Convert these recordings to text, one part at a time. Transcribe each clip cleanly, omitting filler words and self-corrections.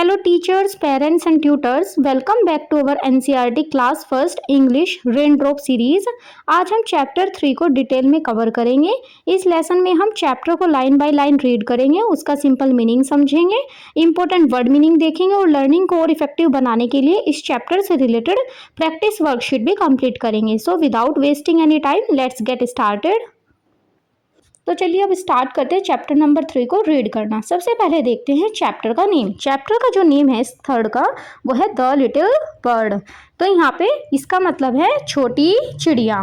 Hello teachers, parents and tutors, welcome back to our NCERT class first English raindrop series. आज हम chapter 3 को detail में cover करेंगे। इस lesson में हम चैप्टर को लाइन बाय लाइन रीड करेंगे, उसका सिंपल मीनिंग समझेंगे, इंपॉर्टेंट वर्ड मीनिंग देखेंगे और लर्निंग को और इफेक्टिव बनाने के लिए इस चैप्टर से रिलेटेड प्रैक्टिस वर्कशीट भी कंप्लीट करेंगे। So without wasting any time let's get started. तो चलिए अब स्टार्ट करते हैं चैप्टर नंबर 3 को रीड करना। सबसे पहले देखते हैं चैप्टर का नेम। चैप्टर का जो नेम है इस थर्ड का वो है द लिटिल बर्ड। तो यहाँ पे इसका मतलब है छोटी चिड़िया।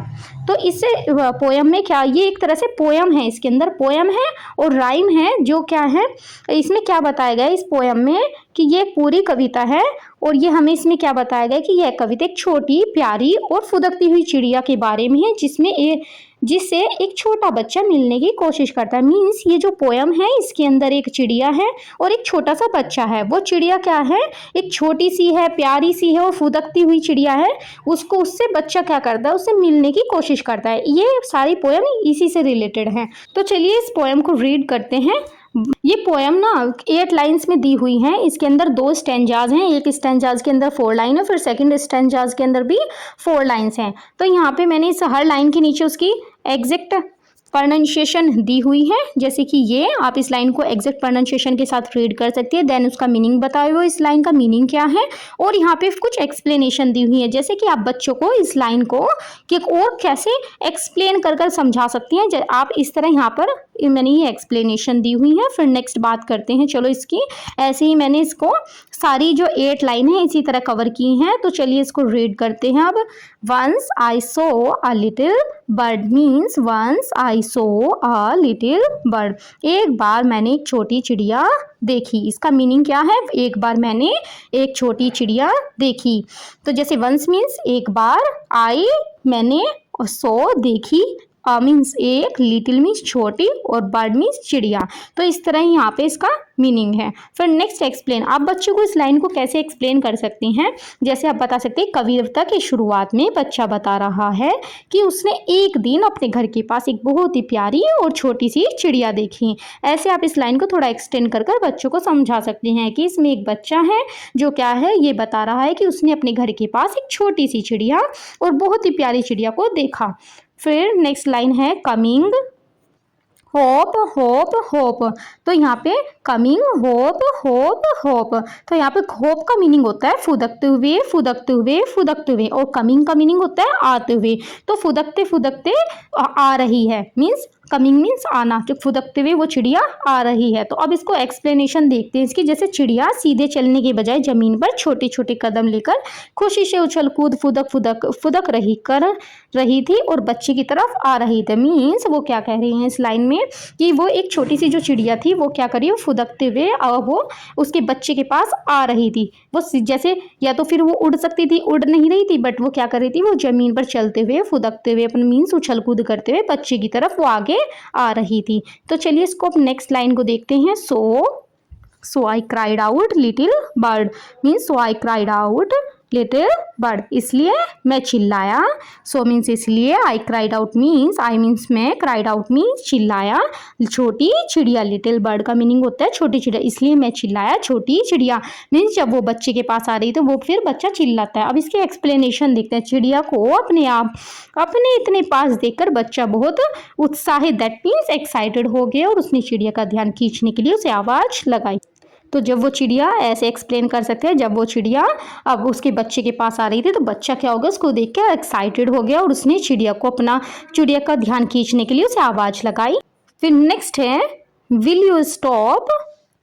तो इससे पोयम में क्या, ये एक तरह से पोयम है, इसके अंदर पोयम है और राइम है। जो क्या है इसमें क्या बताया गया है इस पोयम में कि ये पूरी कविता है और ये हमें इसमें क्या बताया गया कि यह कविता एक छोटी प्यारी और फुदकती हुई चिड़िया के बारे में है जिससे एक छोटा बच्चा मिलने की कोशिश करता है। मीन्स ये जो पोयम है इसके अंदर एक चिड़िया है और एक छोटा सा बच्चा है। वो चिड़िया क्या है, एक छोटी सी है, प्यारी सी है और फुदकती हुई चिड़िया है। उससे बच्चा क्या करता है, उससे मिलने की कोशिश करता है। ये सारी पोयम इसी से रिलेटेड है। तो चलिए इस पोयम को रीड करते हैं। ये पोयम ना 8 लाइन्स में दी हुई है। इसके अंदर 2 स्टैंजाज हैं। एक स्टैंजाज के अंदर 4 लाइन है, फिर सेकंड स्टैंजाज के अंदर भी 4 लाइन्स हैं। तो यहाँ पे मैंने इस हर लाइन के नीचे उसकी एग्जैक्ट प्रोनाउंसिएशन दी हुई है। जैसे कि ये आप इस लाइन को एग्जैक्ट प्रोनाउंसिएशन के साथ रीड कर सकते हैं। देन उसका मीनिंग बताए हुए इस लाइन का मीनिंग क्या है और यहाँ पे कुछ एक्सप्लेनेशन दी हुई है। जैसे कि आप बच्चों को इस लाइन को कि और कैसे एक्सप्लेन कर समझा सकती हैं, आप इस तरह यहाँ पर मैंने ये एक्सप्लेनेशन दी हुई है। फिर नेक्स्ट बात करते हैं। चलो इसकी ऐसे ही मैंने इसको सारी जो 8 लाइन है इसी तरह कवर की हैं। तो चलिए इसको रीड करते हैं अब। Once I saw a little bird means once I saw a little bird. एक बार मैंने एक छोटी चिड़िया देखी। इसका मीनिंग क्या है, एक बार मैंने एक छोटी चिड़िया देखी। तो जैसे वंस मीन्स एक बार, आई मैंने, और सो देखी, मीन्स एक, लिटिल मीन्स छोटी और बर्ड मीन्स चिड़िया। तो इस तरह यहाँ पे इसका मीनिंग है। फिर नेक्स्ट एक्सप्लेन। आप बच्चों को इस लाइन को कैसे एक्सप्लेन कर सकती हैं। जैसे आप बता सकते हैं कविता के शुरुआत में बच्चा बता रहा है कि उसने एक दिन अपने घर के पास एक बहुत ही प्यारी और छोटी सी चिड़िया देखी। ऐसे आप इस लाइन को थोड़ा एक्सटेंड कर बच्चों को समझा सकते हैं कि इसमें एक बच्चा है जो क्या है, ये बता रहा है कि उसने अपने घर के पास एक छोटी सी चिड़िया और बहुत ही प्यारी चिड़िया को देखा। फिर नेक्स्ट लाइन है कमिंग होप होप होप। तो यहाँ पे कमिंग होप होप होप। तो यहाँ पे होप का मीनिंग होता है फुदकते हुए फुदकते हुए फुदकते हुए, और कमिंग का मीनिंग होता है आते हुए। तो फुदकते फुदकते आ रही है, मीन्स कमिंग मीन्स आना, जो फुदकते हुए वो चिड़िया आ रही है। तो अब इसको एक्सप्लेनेशन देखते हैं इसकी। जैसे चिड़िया सीधे चलने के बजाय जमीन पर छोटे छोटे कदम लेकर खुशी से उछल कूद फुदक फुदक फुदक रही थी और बच्चे की तरफ आ रही थी। मीन्स वो क्या कह रही हैं इस लाइन में कि वो एक छोटी सी जो चिड़िया थी वो क्या करी, वो फुदकते हुए वो उसके बच्चे के पास आ रही थी। वो जैसे या तो फिर वो उड़ सकती थी, उड़ नहीं रही थी, बट वो क्या कर रही थी, वो जमीन पर चलते हुए फुदकते हुए अपने मीन्स उछल कूद करते हुए बच्चे की तरफ वो आगे आ रही थी। तो चलिए इसको अब नेक्स्ट लाइन को देखते हैं। So I cried out little bird means so I cried out little bird, इसलिए मैं चिल्लाया। सो मीन्स इसलिए, I cried out means, I means मैं, क्राइड आउट मीन्स चिल्लाया, छोटी चिड़िया। लिटिल बर्ड का मीनिंग होता है छोटी चिड़िया, इसलिए मैं चिल्लाया छोटी चिड़िया। मीन्स जब वो बच्चे के पास आ रही तो वो फिर बच्चा चिल्लाता है। अब इसके एक्सप्लेनेशन देखते हैं। चिड़िया को अपने आप अपने इतने पास देखकर बच्चा बहुत उत्साहित, दैट मीन्स एक्साइटेड हो गया और उसने चिड़िया का ध्यान खींचने के लिए उसे आवाज़ लगाई। तो जब वो चिड़िया, ऐसे एक्सप्लेन कर सकते हैं, जब वो चिड़िया अब उसके बच्चे के पास आ रही थी तो बच्चा क्या होगा, उसको देख के एक्साइटेड हो गया और उसने चिड़िया का ध्यान खींचने के लिए उसे आवाज़ लगाई। फिर नेक्स्ट है will you stop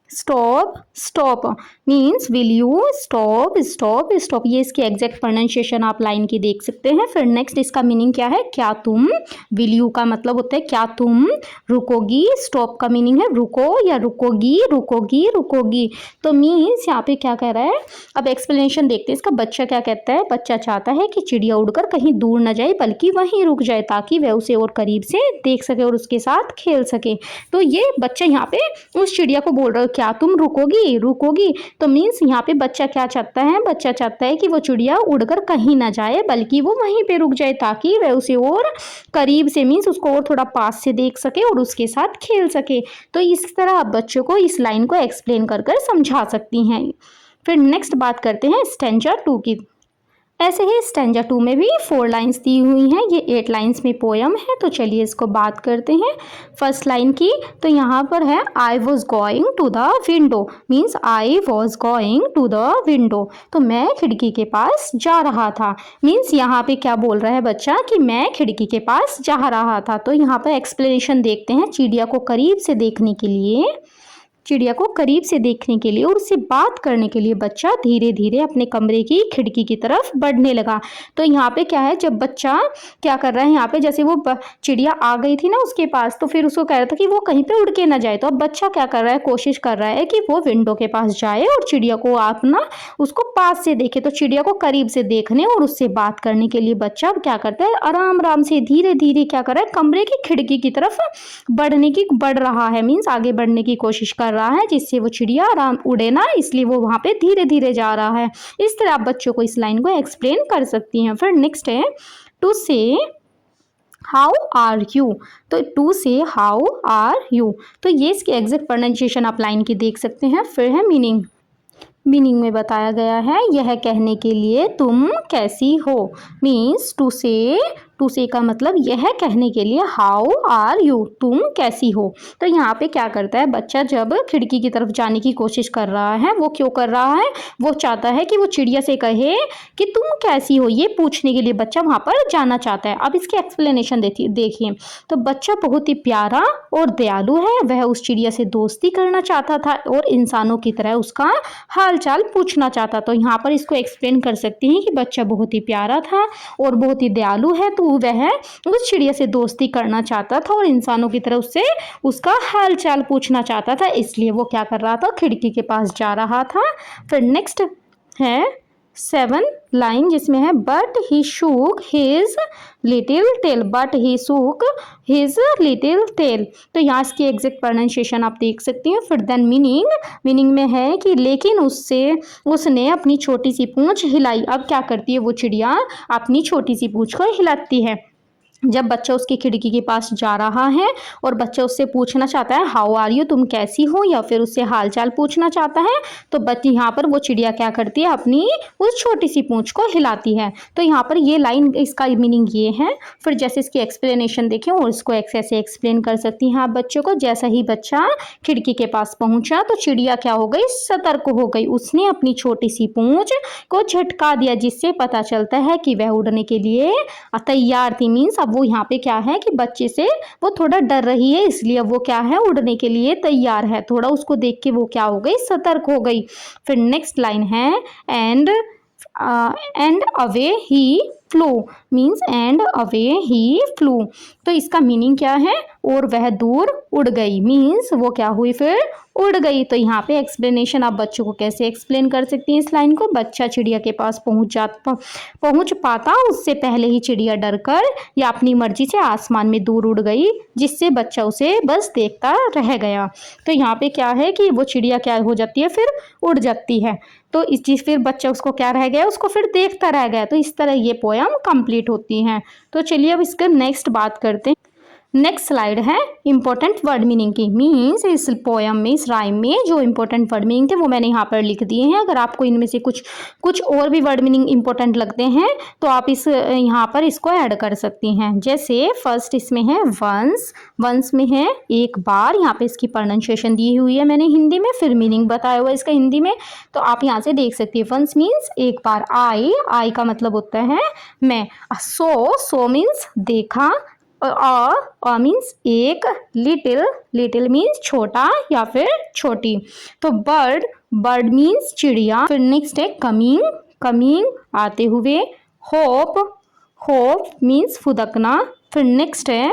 stop stop means will you stop stop stop. ये इसकी एग्जैक्ट प्रोनाउंसिएशन आप लाइन की देख सकते हैं। फिर नेक्स्ट इसका मीनिंग क्या है, क्या तुम, विल यू का मतलब होता है क्या तुम रुकोगी, स्टॉप का मीनिंग है रुको या रुकोगी रुकोगी रुकोगी। तो मीन्स यहाँ पे क्या कह रहा है, अब एक्सप्लेनेशन देखते हैं इसका। बच्चा क्या कहता है, बच्चा चाहता है कि चिड़िया उड़कर कहीं दूर न जाए बल्कि वहीं रुक जाए ताकि वह उसे और करीब से देख सके और उसके साथ खेल सके। तो ये बच्चा यहाँ पे उस चिड़िया को बोल रहा है क्या तुम रुकोगी रुकोगी। तो मीन्स यहाँ पे बच्चा क्या चाहता है, बच्चा चाहता है कि वो चिड़िया उड़कर कहीं ना जाए बल्कि वो वहीं पे रुक जाए ताकि वह उसे और करीब से, मीन्स उसको और थोड़ा पास से देख सके और उसके साथ खेल सके। तो इस तरह आप बच्चों को इस लाइन को एक्सप्लेन कर समझा सकती हैं। फिर नेक्स्ट बात करते हैं स्टैंजा 2 की। ऐसे ही स्टैंजा 2 में भी 4 लाइंस दी हुई हैं, ये 8 लाइंस में पोयम है। तो चलिए इसको बात करते हैं। फर्स्ट लाइन की तो यहाँ पर है I was going to the window, means I was going to the window, तो मैं खिड़की के पास जा रहा था। मीन्स यहाँ पे क्या बोल रहा है बच्चा कि मैं खिड़की के पास जा रहा था। तो यहाँ पर एक्सप्लेनेशन देखते हैं। चिड़िया को करीब से देखने के लिए, चिड़िया को करीब से देखने के लिए और उससे बात करने के लिए बच्चा धीरे धीरे अपने कमरे की खिड़की की तरफ बढ़ने लगा। तो यहाँ पे क्या है, जब बच्चा क्या कर रहा है, यहाँ पे जैसे वो चिड़िया आ गई थी ना उसके पास, तो फिर उसको कह रहा था कि वो कहीं पे उड़ के ना जाए। तो अब बच्चा क्या कर रहा है, कोशिश कर रहा है कि वो विंडो के पास जाए और चिड़िया को अपना उसको पास से देखे। तो चिड़िया को करीब से देखने और उससे बात करने के लिए बच्चा अब क्या करता है, आराम आराम से धीरे धीरे क्या कर रहा है, कमरे की खिड़की की तरफ बढ़ रहा है। मीन्स आगे बढ़ने की कोशिश कर रहा है, जिससे वो चिड़िया आराम उड़े ना, इसलिए वो वहां पे धीरे धीरे जा रहा है। इस तरह आप बच्चों को इस लाइन को एक्सप्लेन कर सकती हैं। फिर नेक्स्ट है टू से हाउ आर यू। तो टू से हाउ आर यू, तो ये इसकी एग्जैक्ट प्रोनाउंसिएशन आप लाइन की देख सकते हैं। फिर है मीनिंग। मीनिंग में बताया गया है यह कहने के लिए तुम कैसी हो, मीन्स टू से का मतलब यह कहने के लिए हाउ आर यू, तुम कैसी हो। तो यहाँ पे क्या करता है बच्चा, जब खिड़की की तरफ जाने की कोशिश कर रहा है, वो क्यों कर रहा है, वो चाहता है कि वो चिड़िया से कहे कि तुम कैसी हो, ये पूछने के लिए बच्चा वहाँ पर जाना चाहता है। अब इसकी एक्सप्लेनेशन देखिए। तो बच्चा बहुत ही प्यारा और दयालु है, वह उस चिड़िया से दोस्ती करना चाहता था और इंसानों की तरह उसका हाल चाल पूछना चाहता। तो यहाँ पर इसको एक्सप्लेन कर सकती हैं कि बच्चा बहुत ही प्यारा था और बहुत ही दयालु है, तो वह उस चिड़िया से दोस्ती करना चाहता था और इंसानों की तरह उससे उसका हाल चाल पूछना चाहता था, इसलिए वो क्या कर रहा था, खिड़की के पास जा रहा था। फिर नेक्स्ट है 7 लाइन, जिसमें है but he shook his little tail, but he shook his little tail. तो यहाँ इसकी एग्जैक्ट प्रोनाउंसिएशन आप देख सकती हैं। फिर देन मीनिंग में है कि लेकिन उसने अपनी छोटी सी पूंछ हिलाई। अब क्या करती है वो चिड़िया, अपनी छोटी सी पूंछ को हिलाती है। जब बच्चा उसकी खिड़की के पास जा रहा है और बच्चा उससे पूछना चाहता है हाउ आर यू, तुम कैसी हो, या फिर उससे हालचाल पूछना चाहता है, तो बच्ची यहाँ पर वो चिड़िया क्या करती है, अपनी उस छोटी सी पूंछ को हिलाती है। तो यहाँ पर ये लाइन, इसका मीनिंग ये है। फिर जैसे इसकी एक्सप्लेनेशन देखें और इसको ऐसे एक्सप्लेन कर सकती हैं आप बच्चों को। जैसा ही बच्चा खिड़की के पास पहुंचा तो चिड़िया क्या हो गई, सतर्क हो गई। उसने अपनी छोटी सी पूंछ को झटका दिया, जिससे पता चलता है कि वह उड़ने के लिए तैयार थी। मीन्स अब वो यहाँ पे क्या है कि बच्चे से वो थोड़ा डर रही है, इसलिए वो क्या है, उड़ने के लिए तैयार है। थोड़ा उसको देख के वो क्या हो गई, सतर्क हो गई। फिर नेक्स्ट लाइन है and away he flu, means and away he flu. तो इसका मीनिंग क्या है, और वह दूर उड़ गई, मीन्स वो क्या हुई, फिर उड़ गई। तो यहाँ पे एक्सप्लेनेशन आप बच्चों को कैसे एक्सप्लेन कर सकती हैं इस लाइन को। बच्चा चिड़िया के पास पहुँच पाता उससे पहले ही चिड़िया डरकर या अपनी मर्जी से आसमान में दूर उड़ गई, जिससे बच्चा उसे बस देखता रह गया। तो यहाँ पे क्या है कि वो चिड़िया क्या हो जाती है, फिर उड़ जाती है। तो इस चीज़ फिर बच्चा उसको क्या रह गया, उसको फिर देखता रह गया। तो इस तरह ये पोयम कंप्लीट होती हैं। तो चलिए अब इसके नेक्स्ट बात करते हैं। नेक्स्ट स्लाइड है इंपॉर्टेंट वर्ड मीनिंग की। मीन्स इस पोयम में, इस राइम में जो इंपॉर्टेंट वर्ड मीनिंग थे वो मैंने यहाँ पर लिख दिए हैं। अगर आपको इनमें से कुछ और भी वर्ड मीनिंग इंपॉर्टेंट लगते हैं तो आप यहाँ पर इसको ऐड कर सकती हैं। जैसे फर्स्ट इसमें है वंस में है एक बार। यहाँ पे इसकी प्रोनाउंसिएशन दी हुई है मैंने हिंदी में, फिर मीनिंग बताया हुआ है इसका हिंदी में, तो आप यहाँ से देख सकती है। वंस मीन्स एक बार। आई का मतलब होता है मैं। सो मीन्स देखा। मीन्स एक। लिटिल मीन्स छोटा या फिर छोटी। तो बर्ड मीन्स चिड़िया। फिर नेक्स्ट है कमिंग आते हुए। होप मीन्स फुदकना। फिर नेक्स्ट है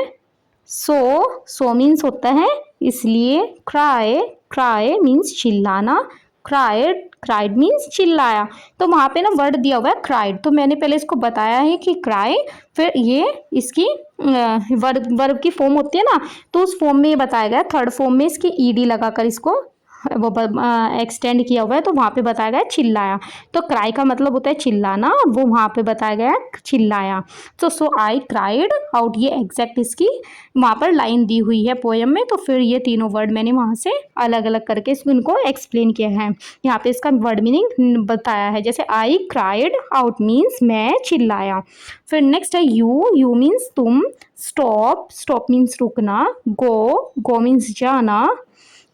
सो मीन्स होता है इसलिए। क्राई मीन्स चिल्लाना। क्राइड मीन्स चिल्लाया। तो वहाँ पे ना वर्ड दिया हुआ है क्राइड, तो मैंने पहले इसको बताया है कि क्राई, फिर ये इसकी वर्ब की फॉर्म होती है ना, तो उस फॉर्म में ये बताया गया। थर्ड फॉर्म में इसकी ईडी लगाकर इसको वो एक्सटेंड किया हुआ है, तो वहाँ पे बताया गया है चिल्लाया। तो क्राई का मतलब होता है चिल्लाना, वो वहाँ पे बताया गया है चिल्लाया। तो सो आई क्राइड आउट, ये एग्जैक्ट इसकी वहाँ पर लाइन दी हुई है पोएम में। तो फिर ये तीनों वर्ड मैंने वहाँ से अलग अलग करके इनको एक्सप्लेन किया है। यहाँ पे इसका वर्ड मीनिंग बताया है, जैसे आई क्राइड आउट मीन्स मैं चिल्लाया। फिर नेक्स्ट है यू मीन्स तुम, स्टॉप मीन्स रुकना, गो मीन्स जाना।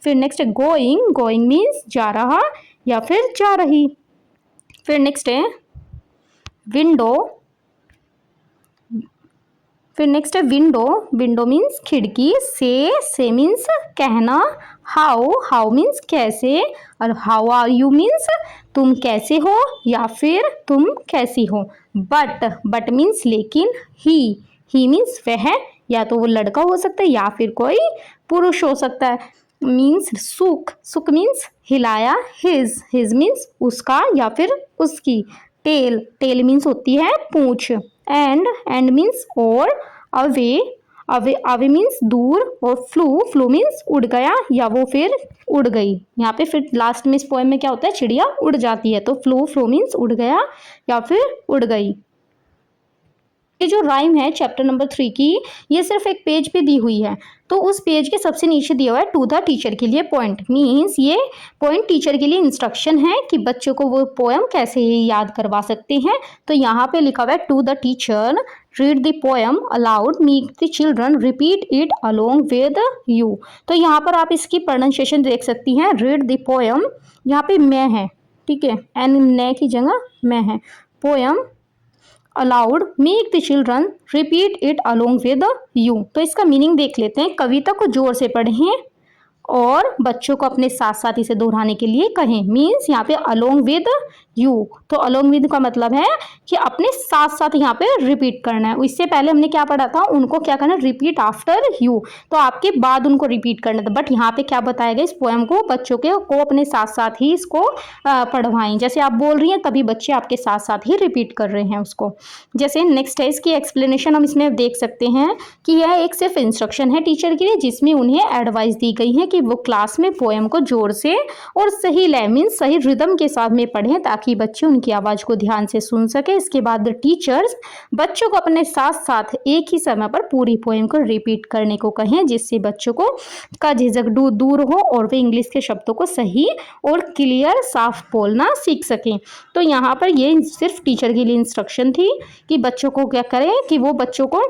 फिर नेक्स्ट है गोइंग मीन्स जा रहा या फिर जा रही। फिर नेक्स्ट है विंडो, विंडो मीन्स खिड़की, से मीन्स कहना, हाउ मीन्स कैसे, और हाउ आर यू मीन्स तुम कैसे हो या फिर तुम कैसी हो। बट मीन्स लेकिन, ही मीन्स वह, या तो वो लड़का हो सकता है या फिर कोई पुरुष हो सकता है। मीन्स सुक मीन्स हिलाया, हिज मीन्स उसका या फिर उसकी। टेल मीन्स होती है पूंछ। एंड मीन्स और, अवे मीन्स दूर, और फ्लू मीन्स उड़ गया या वो फिर उड़ गई। यहाँ पे फिर लास्ट में इस पोएम में क्या होता है, चिड़िया उड़ जाती है, तो फ्लू मीन्स उड़ गया या फिर उड़ गई। ये जो राइम है चैप्टर नंबर 3 की, ये सिर्फ एक पेज पे दी हुई है। तो उस पेज के सबसे नीचे दिया हुआ है टू द टीचर के लिए पॉइंट, मीन्स ये पॉइंट टीचर के लिए इंस्ट्रक्शन है कि बच्चों को वो पोएम कैसे याद करवा सकते हैं। तो यहाँ पे लिखा हुआ है to the teacher, read the poem aloud, make the children repeat it along with you. तो यहाँ पर आप इसकी प्रोनाउंसिएशन देख सकती हैं, रीड द पोएम, यहाँ पे मैं है, ठीक है, एन ने की जगह मैं है, poem aloud, make the children repeat it along with you. तो इसका मीनिंग देख लेते हैं। कविता को जोर से पढ़ें और बच्चों को अपने साथ साथ इसे दोहराने के लिए कहें। मीन्स यहाँ पे अलोंग विद यू, तो अलोंग विद का मतलब है कि अपने साथ साथ यहाँ पे रिपीट करना है। इससे पहले हमने क्या पढ़ा था, उनको क्या करना है, रिपीट आफ्टर यू, तो आपके बाद उनको रिपीट करना था। बट यहाँ पे क्या बताया गया, इस पोएम को बच्चों को अपने साथ साथ ही इसको पढ़वाएं। जैसे आप बोल रही हैं तभी बच्चे आपके साथ साथ ही रिपीट कर रहे हैं उसको। जैसे नेक्स्ट है इसकी एक्सप्लेनेशन, हम इसमें देख सकते हैं कि यह एक सिर्फ इंस्ट्रक्शन है टीचर के लिए, जिसमें उन्हें एडवाइस दी गई है कि वो क्लास में पोएम को जोर से और सही लय मीन्स सही रिदम के साथ में पढ़ें, ताकि बच्चे उनकी आवाज़ को ध्यान से सुन सके। इसके बाद टीचर्स बच्चों को अपने साथ साथ एक ही समय पर पूरी पोएम को रिपीट करने को कहें, जिससे बच्चों को का झिझक दूर हो और वे इंग्लिश के शब्दों को सही और क्लियर साफ बोलना सीख सकें। तो यहाँ पर ये सिर्फ टीचर के लिए इंस्ट्रक्शन थी कि बच्चों को क्या करें कि वो बच्चों को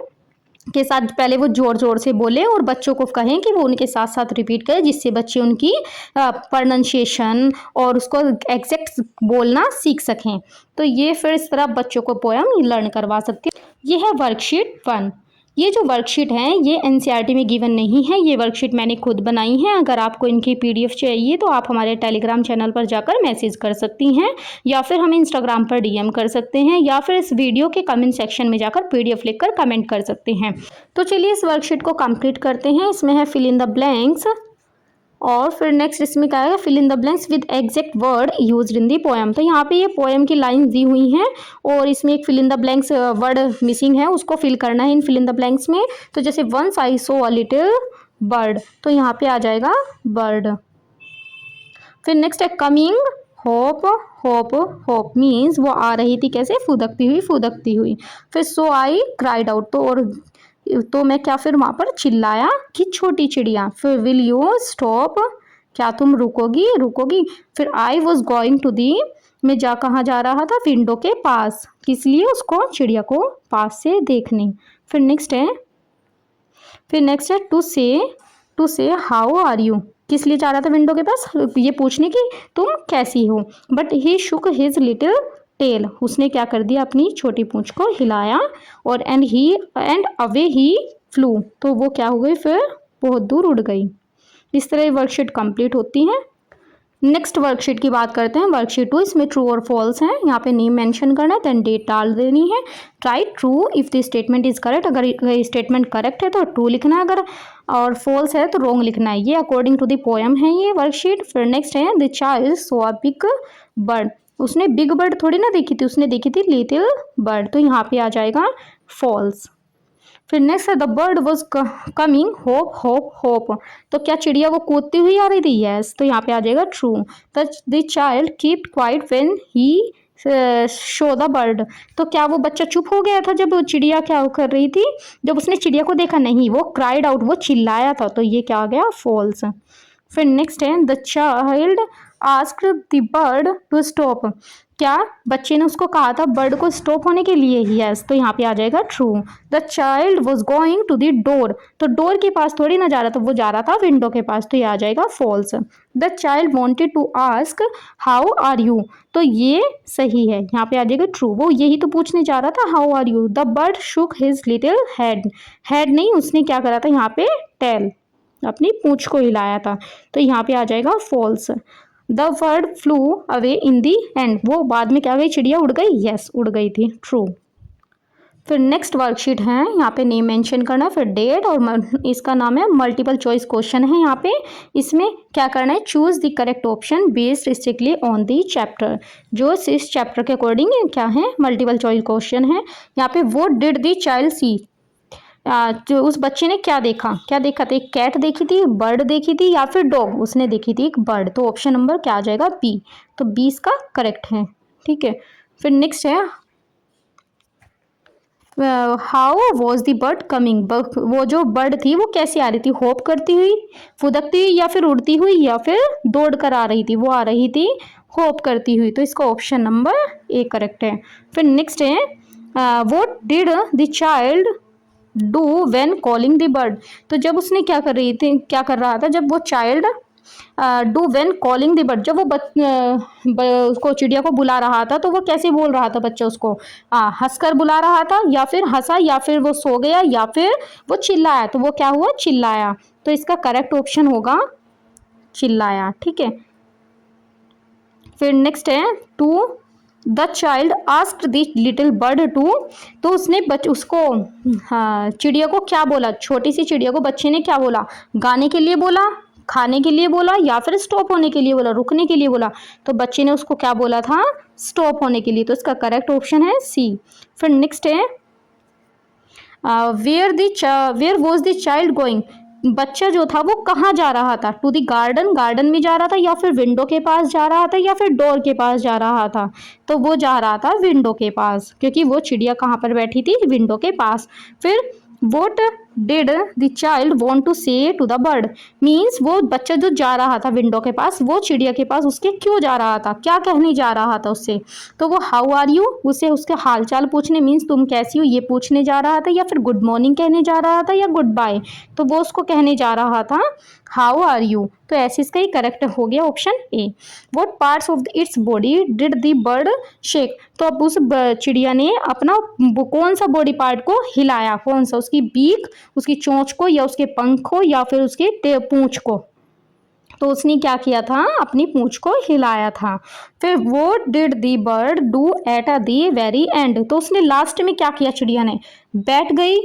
के साथ पहले वो जोर जोर से बोले और बच्चों को कहें कि वो उनके साथ साथ रिपीट करें, जिससे बच्चे उनकी प्रोनाउंसिएशन और उसको एग्जैक्ट बोलना सीख सकें। तो ये फिर इस तरह बच्चों को पोएम लर्न करवा सकते हैं। ये है वर्कशीट 1। ये जो वर्कशीट है ये एनसीईआरटी में गिवन नहीं है, ये वर्कशीट मैंने खुद बनाई है। अगर आपको इनकी पीडीएफ चाहिए तो आप हमारे टेलीग्राम चैनल पर जाकर मैसेज कर सकती हैं, या फिर हमें इंस्टाग्राम पर डीएम कर सकते हैं, या फिर इस वीडियो के कमेंट सेक्शन में जाकर पीडीएफ लिखकर कमेंट कर सकते हैं। तो चलिए इस वर्कशीट को कंप्लीट करते हैं। इसमें है फिल इन द ब्लैंक्स, और फिर नेक्स्ट इसमें क्या है, fill in the blanks with exact word used in the poem. तो यहाँ पे ये पोएम की लाइन दी हुई हैं और इसमें एक fill in the blanks word missing है, उसको फिल करना है in fill in the blanks में। तो जैसे once I saw a little bird, तो यहाँ पे आ जाएगा बर्ड। फिर नेक्स्ट है कमिंग होप, होप मीन्स वो आ रही थी कैसे, फुदकती हुई। फिर सो आई क्राइड आउट, तो मैं क्या फिर वहाँ पर चिल्लाया कि छोटी चिड़िया। फिर विल यू स्टॉप, क्या तुम रुकोगी। फिर I was going to the, मैं कहाँ जा रहा था, विंडो के पास, किस लिए, उसको चिड़िया को पास से देखने। फिर नेक्स्ट है टू से हाउ आर यू, किस लिए जा रहा था विंडो के पास, ये पूछने की तुम कैसी हो। But he shook his little tail, उसने क्या कर दिया, अपनी छोटी पूंछ को हिलाया। और एंड अवे ही फ्लू, तो वो क्या हो गई, फिर बहुत दूर उड़ गई। इस तरह वर्कशीट कंप्लीट होती है। नेक्स्ट वर्कशीट की बात करते हैं, वर्कशीट 2। इसमें ट्रू और फॉल्स है, यहाँ पे नेम मेंशन करना है, देन डेट डाल देनी है। Right true if the statement is correct, अगर स्टेटमेंट करेक्ट है तो ट्रू लिखना है, अगर और फॉल्स है तो रॉन्ग लिखना है। ये अकॉर्डिंग टू द पोएम है ये वर्कशीट। फिर नेक्स्ट है the child saw a big bird, उसने बिग बर्ड थोड़ी ना देखी थी, उसने देखी थी लिटिल बर्ड, तो यहाँ पे आ जाएगा फॉल्स। फिर नेक्स्ट है the bird was coming hope hope hope. तो क्या चिड़िया वो कूदती हुई आ रही थी? यस। तो यहाँ पे आ जाएगा true. The child keep quiet when he show the bird. तो क्या वो बच्चा चुप हो गया था जब वो चिड़िया क्या कर रही थी? जब उसने चिड़िया को देखा? नहीं, वो क्राइड आउट, वो चिल्लाया था। तो ये क्या आ गया? फॉल्स। फिर नेक्स्ट है the child asked the bird to stop. क्या बच्चे ने उसको कहा था बर्ड को स्टॉप होने के लिए? यस। तो यहाँ पे आ जाएगा true. The child was going to the door. तो डोर के पास थोड़ी ना जा रहा था, वो जा रहा था विंडो के पास। तो ये आ जाएगा false. The child wanted to ask how are you. तो ये सही है, यहाँ पे आ जाएगा ट्रू। वो यही तो पूछने जा रहा था how are you. The bird shook his little head. Head नहीं, उसने क्या करा था यहाँ पे? टेल, अपनी पूंछ को हिलाया था। तो यहाँ पे आ जाएगा false. The bird flew away in the end. वो बाद में क्या गई? चिड़िया उड़ गई? यस, उड़ गई थी। ट्रू। फिर नेक्स्ट वर्कशीट है, यहाँ पे नेम मेंशन करना, फिर डेट, और इसका नाम है मल्टीपल चॉइस क्वेश्चन है। यहाँ पे इसमें क्या करना है? Choose the correct option based strictly on the chapter. जो इस चैप्टर के अकॉर्डिंग क्या है? मल्टीपल चॉइस क्वेश्चन है। यहाँ पे व्हाट डिड द चाइल्ड सी। जो उस बच्चे ने क्या देखा? क्या देखा था? एक कैट देखी थी, बर्ड देखी थी, या फिर डॉग? उसने देखी थी एक बर्ड। तो ऑप्शन नंबर क्या आ जाएगा? बी। तो बी इसका करेक्ट है। ठीक है। फिर नेक्स्ट है how was the bird coming. वो जो बर्ड थी वो कैसे आ रही थी? होप करती हुई, फुदकती हुई, या फिर उड़ती हुई, या फिर दौड़ कर आ रही थी? वो आ रही थी होप करती हुई। तो इसका ऑप्शन नंबर ए करेक्ट है। फिर नेक्स्ट है what did the child do when calling the bird. तो जब उसने क्या कर रही थी, क्या कर रहा था जब वो child do when calling the bird, जब वो उसको चिड़िया को बुला रहा था, तो वो कैसे बोल रहा था बच्चा उसको? हंसकर बुला रहा था, या फिर हंसा, या फिर वो सो गया, या फिर वो चिल्लाया? तो वो क्या हुआ? चिल्लाया। तो इसका करेक्ट ऑप्शन होगा चिल्लाया। ठीक है। फिर नेक्स्ट है to the child asked the little bird to. तो उसने उसको, हाँ, चिड़िया को क्या बोला? छोटी सी चिड़िया को बच्चे ने क्या बोला? गाने के लिए बोला, खाने के लिए बोला, या फिर स्टॉप होने के लिए बोला, रुकने के लिए बोला? तो बच्चे ने उसको क्या बोला था? स्टॉप होने के लिए। तो इसका करेक्ट ऑप्शन है सी। फिर नेक्स्ट है where was the child going. बच्चा जो था वो कहाँ जा रहा था? टू द गार्डन, गार्डन में जा रहा था, या फिर विंडो के पास जा रहा था, या फिर डोर के पास जा रहा था? तो वो जा रहा था विंडो के पास, क्योंकि वो चिड़िया कहाँ पर बैठी थी? विंडो के पास। फिर what did the child want to say to the bird. Means वो बच्चा जो जा रहा था विंडो के पास, वो चिड़िया के पास उसके क्यों जा रहा था? क्या कहने जा रहा था उससे? तो वो हाउ आर यू, उसे उसके हाल चाल पूछने, मीन्स तुम कैसी हो, ये पूछने जा रहा था, या फिर गुड मॉर्निंग कहने जा रहा था, या गुड बाय? तो वो उसको कहने जा रहा था हाउ आर यू। तो ऐसे इसका ही करेक्ट हो गया option A. What parts of its body did the bird shake. तो अब उस चिड़िया ने अपना कौन सा बॉडी पार्ट को हिलाया? कौन सा? उसकी बीक, उसकी चोंच को, या उसके पंख को, या फिर उसके पूंछ को? तो उसने क्या किया था? अपनी पूंछ को हिलाया था। फिर what did the bird do at the very and. तो उसने लास्ट में क्या किया? चिड़िया ने बैठ गई,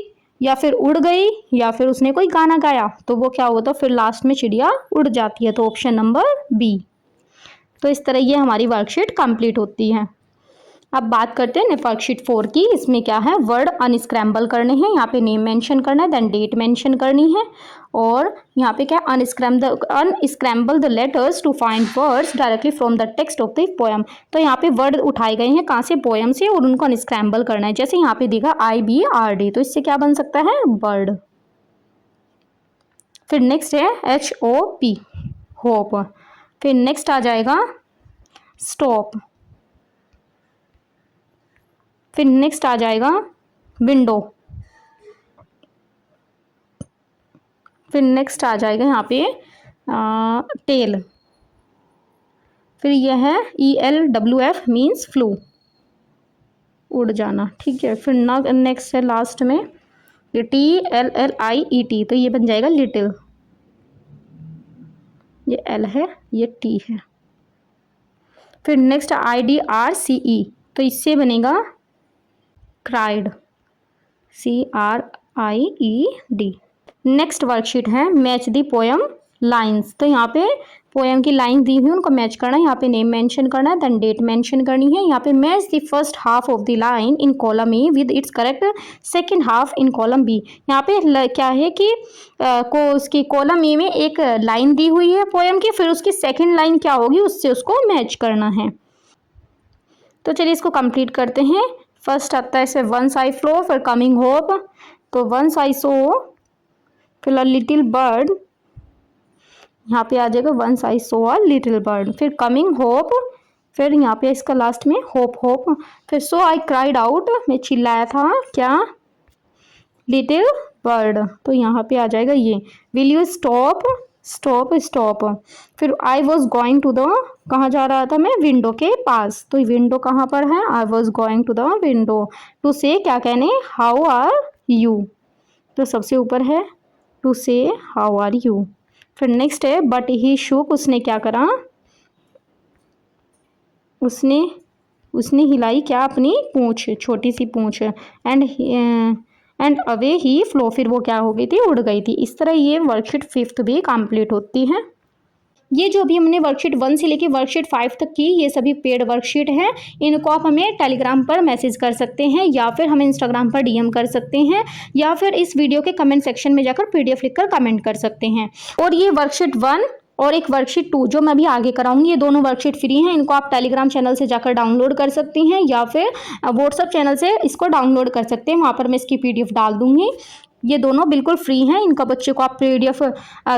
या फिर उड़ गई, या फिर उसने कोई गाना गाया? तो वो क्या हुआ? तो फिर लास्ट में चिड़िया उड़ जाती है। तो ऑप्शन नंबर बी। तो इस तरह ये हमारी वर्कशीट कंप्लीट होती है। अब बात करते हैं वर्कशीट 4 की। इसमें क्या है? वर्ड अनस्क्रैम्बल करने हैं। यहाँ पे नेम मेंशन करना है, देन डेट मेंशन करनी है, और यहाँ पे क्या? Unscramble the letters to find words directly from the text of the poem. तो यहाँ पे वर्ड उठाए गए हैं कहाँ से? पोएम से, और उनको अनस्क्रैम्बल करना है। जैसे यहाँ पे देखा IBRD, तो इससे क्या बन सकता है? बर्ड। फिर नेक्स्ट है HOP, होप। फिर नेक्स्ट आ जाएगा स्टॉप। फिर नेक्स्ट आ जाएगा विंडो। फिर नेक्स्ट आ जाएगा यहाँ पे टेल। फिर यह है ELWF मीन्स फ्लू, उड़ जाना। ठीक है। फिर नेक्स्ट है लास्ट में TLLIET, तो ये बन जाएगा लिटिल। ये L है, ये T है। फिर नेक्स्ट IDRCE, तो इससे बनेगा क्राइड, CRIED। नेक्स्ट वर्कशीट है मैच द पोएम लाइन्स। तो यहाँ पे पोएम की लाइन दी हुई उनको मैच करना है, यहाँ पे नेम मेंशन करना है, देन डेट मेंशन करनी है। यहाँ पे match the first half of the line in column A with its correct second half in column B. यहाँ पे क्या है कि को उसकी कॉलम ए में एक लाइन दी हुई है पोएम की, फिर उसकी सेकंड लाइन क्या होगी उससे उसको मैच करना है। तो चलिए इसको कंप्लीट करते हैं। फर्स्ट आता है इसमें वंस आई फ्लो, फिर कमिंग होप। तो वंस आई सो, फिर लिटिल बर्ड, यहाँ पे आ जाएगा once I saw a little bird, फिर कमिंग होप, फिर यहाँ पे इसका लास्ट में होप होप, फिर सो आई क्राइड आउट, मैं चिल्लाया था क्या, लिटिल बर्ड। तो यहाँ पे आ जाएगा ये will you stop, stop stop. फिर I was going to the, कहाँ जा रहा था मैं, विंडो के पास। तो विंडो कहाँ पर है, I was going to the window. To say क्या कहने, हाउ आर यू, तो सबसे ऊपर है टू से हाउ आर यू। फिर नेक्स्ट है बट ही शूक, उसने क्या करा, उसने हिलाई क्या, अपनी पूंछ, छोटी सी पूंछ। एंड अवे ही फ्लो, फिर वो क्या हो गई थी, उड़ गई थी। इस तरह ये वर्कशीट 5th भी कंप्लीट होती है। ये जो भी हमने वर्कशीट 1 से लेके वर्कशीट 5 तक की, ये सभी पेड वर्कशीट हैं। इनको आप हमें टेलीग्राम पर मैसेज कर सकते हैं या फिर हमें इंस्टाग्राम पर डीएम कर सकते हैं या फिर इस वीडियो के कमेंट सेक्शन में जाकर पीडीएफ लिखकर कमेंट कर सकते हैं। और ये वर्कशीट 1 और एक वर्कशीट 2 जो मैं अभी आगे कराऊंगी, ये दोनों वर्कशीट फ्री हैं। इनको आप टेलीग्राम चैनल से जाकर डाउनलोड कर सकती हैं या फिर व्हाट्सएप चैनल से इसको डाउनलोड कर सकते हैं, वहाँ पर मैं इसकी पीडीएफ डाल दूंगी। ये दोनों बिल्कुल फ्री हैं, इनका बच्चे को आप पीडीएफ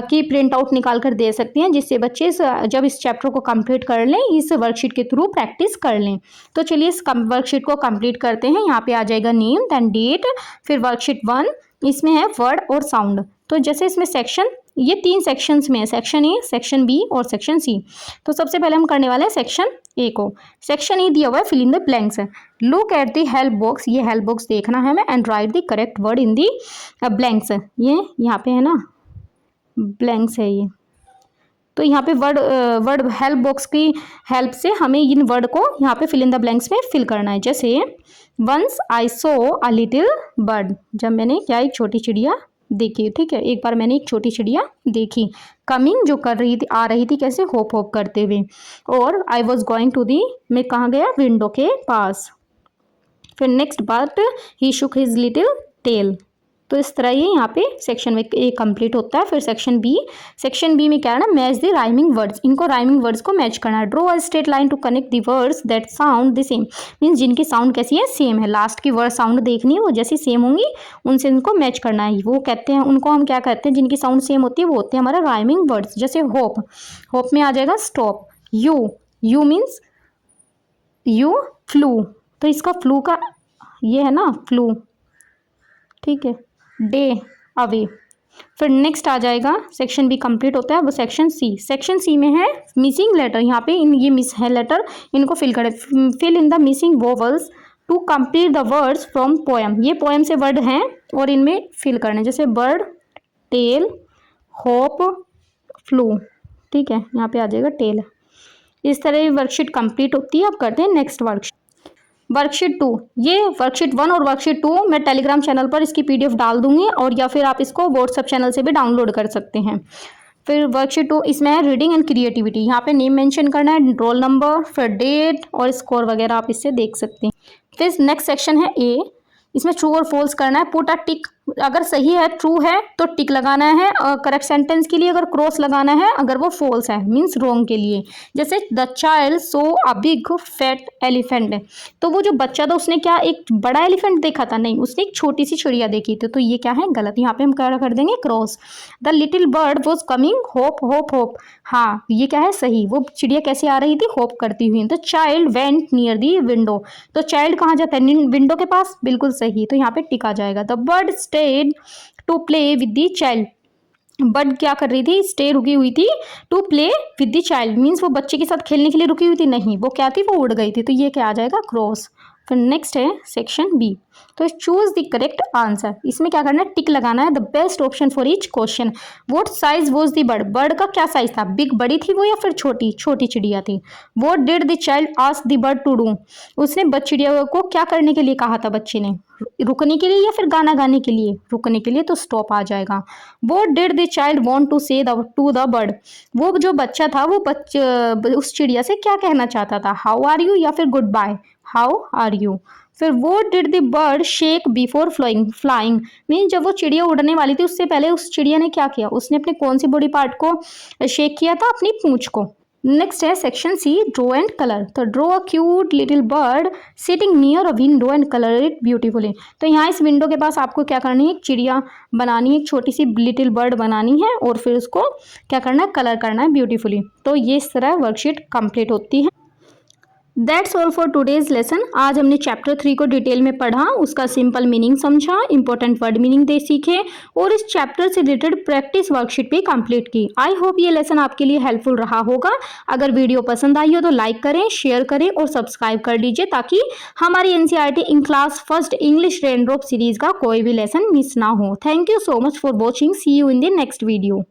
की प्रिंट आउट निकाल कर दे सकते हैं, जिससे बच्चे जब इस चैप्टर को कंप्लीट कर लें इस वर्कशीट के थ्रू प्रैक्टिस कर लें। तो चलिए इस वर्कशीट को कंप्लीट करते हैं। यहाँ पे आ जाएगा नेम, देन डेट, फिर वर्कशीट 1 इसमें है वर्ड और साउंड। तो जैसे इसमें सेक्शन, ये 3 सेक्शंस में है, सेक्शन ए, सेक्शन बी और सेक्शन सी। तो सबसे पहले हम करने वाले हैं सेक्शन ए को। सेक्शन ए दिया हुआ है fill in the blanks. Look at the help box, ये हेल्प बॉक्स देखना है हमें, and write the correct word in the blanks. ये यहाँ पे है ना, ब्लैंक्स है ये। तो यहाँ पे वर्ड हेल्प बॉक्स की हेल्प से हमें इन वर्ड को यहाँ पे फिल इन द ब्लैंक्स में फिल करना है। जैसे once I saw a little bird, जब मैंने क्या, एक छोटी चिड़िया देखी, ठीक है, एक बार मैंने एक छोटी चिड़िया देखी। कमिंग जो कर रही थी, आ रही थी कैसे, होप होप करते हुए। और I was going to the, मैं कहाँ गया, विंडो के पास। फिर नेक्स्ट बात, he shook his little tail. तो इस तरह ये यहाँ पे सेक्शन में ए कंप्लीट होता है। फिर सेक्शन बी में क्या है ना, मैच द राइमिंग वर्ड्स, इनको राइमिंग वर्ड्स को मैच करना है। Draw a straight line to connect the words that sound the same, means जिनकी साउंड कैसी है, सेम है। लास्ट की वर्ड साउंड देखनी है, वो जैसी सेम होंगी उनसे इनको मैच करना है। वो कहते हैं, उनको हम क्या कहते हैं, जिनकी साउंड सेम होती है वो होते हैं हमारे राइमिंग वर्ड्स। जैसे होप, होप में आ जाएगा stop. You means you flu, तो इसका फ्लू का ये है ना फ्लू, ठीक है, डे अवे। फिर नेक्स्ट आ जाएगा, सेक्शन बी कंप्लीट होता है, वो सेक्शन सी। सेक्शन सी में है मिसिंग लेटर, यहाँ पे ये मिस है लेटर, इनको फिल करें। Fill in the missing vowels to complete the words from poem, ये पोएम से वर्ड हैं और इनमें फिल करने, जैसे बर्ड, टेल, होप, फ्लू, ठीक है, यहाँ पे आ जाएगा टेल। इस तरह वर्कशीट कंप्लीट होती है। अब करते हैं नेक्स्ट वर्कशीट 2। ये वर्कशीट 1 और वर्कशीट 2 मैं टेलीग्राम चैनल पर इसकी पीडीएफ डाल दूंगी और या फिर आप इसको व्हाट्सएप चैनल से भी डाउनलोड कर सकते हैं। फिर वर्कशीट 2 इसमें है रीडिंग एंड क्रिएटिविटी, यहाँ पे नेम मेंशन करना है, रोल नंबर, फिर डेट और स्कोर वगैरह आप इससे देख सकते हैं। फिर नेक्स्ट सेक्शन है ए, इसमें ट्रू और फॉल्स करना है। पुट अ टिक, अगर सही है ट्रू है तो टिक लगाना है, और करेक्ट सेंटेंस के लिए अगर क्रॉस लगाना है, अगर वो फॉल्स है मीन्स रॉन्ग के लिए। जैसे the child so a big fat elephant, तो वो जो बच्चा था उसने क्या एक बड़ा एलिफेंट देखा था, नहीं, उसने एक छोटी सी चिड़िया देखी थी। तो ये क्या है, गलत, यहाँ पे हम क्या कर देंगे, cross. The little bird was coming hope hope hope, हाँ ये क्या है, सही, वो चिड़िया कैसे आ रही थी, होप करती हुई। The child went near the window, तो चाइल्ड कहाँ जाता है, विंडो के पास, बिल्कुल सही, तो यहाँ पे टिक आ जाएगा। The bird stayed to play with the child, bird क्या कर रही थी, स्टे रुकी हुई थी, to play with the child means वो बच्चे के साथ खेलने के लिए रुकी हुई थी, नहीं, वो क्या थी, वो उड़ गई थी। तो ये क्या आ जाएगा, क्रॉस। फिर नेक्स्ट है सेक्शन बी, तो चूज द करेक्ट आंसर, इसमें क्या करना है, टिक लगाना है। The best option for each question, what size was the bird, bird का क्या साइज था, बिग बड़ी थी वो या फिर छोटी, छोटी चिड़िया थी। What did the child ask the bird to do, उसने चिड़िया को क्या करने के लिए कहा था बच्चे ने, रुकने के लिए या फिर गाना गाने के लिए? रुकने के लिए, तो स्टॉप आ जाएगा। What did the child want to say to the bird? वो जो बच्चा था वो उस चिड़िया से क्या कहना चाहता था? How are you या फिर goodbye? How are you? फिर what did the bird shake before flying? Mean जब वो चिड़िया उड़ने वाली थी उससे पहले उस चिड़िया ने क्या किया? उसने अपने कौन सी बॉडी पार्ट को शेक किया था? अपनी पूंछ को। नेक्स्ट है section C, draw and colour. तो draw a cute little bird sitting near a window and colour it beautifully. तो यहाँ इस विंडो के पास आपको क्या करनी है? एक चिड़िया बनानी है, एक छोटी सी लिटिल बर्ड बनानी है और फिर उसको क्या करना है? कलर करना है ब्यूटीफुली। तो ये इस तरह वर्कशीट कंप्लीट होती है। That's all for today's lesson. आज हमने चैप्टर 3 को डिटेल में पढ़ा, उसका सिंपल मीनिंग समझा, इंपॉर्टेंट वर्ड मीनिंग दे सीखे और इस चैप्टर से रिलेटेड प्रैक्टिस वर्कशीट भी कंप्लीट की। आई होप ये लेसन आपके लिए हेल्पफुल रहा होगा। अगर वीडियो पसंद आई हो तो लाइक करें, शेयर करें और सब्सक्राइब कर लीजिए ताकि हमारी NCERT in class first English raindrop series का कोई भी लेसन मिस ना हो। Thank you so much for watching. See you in the next video.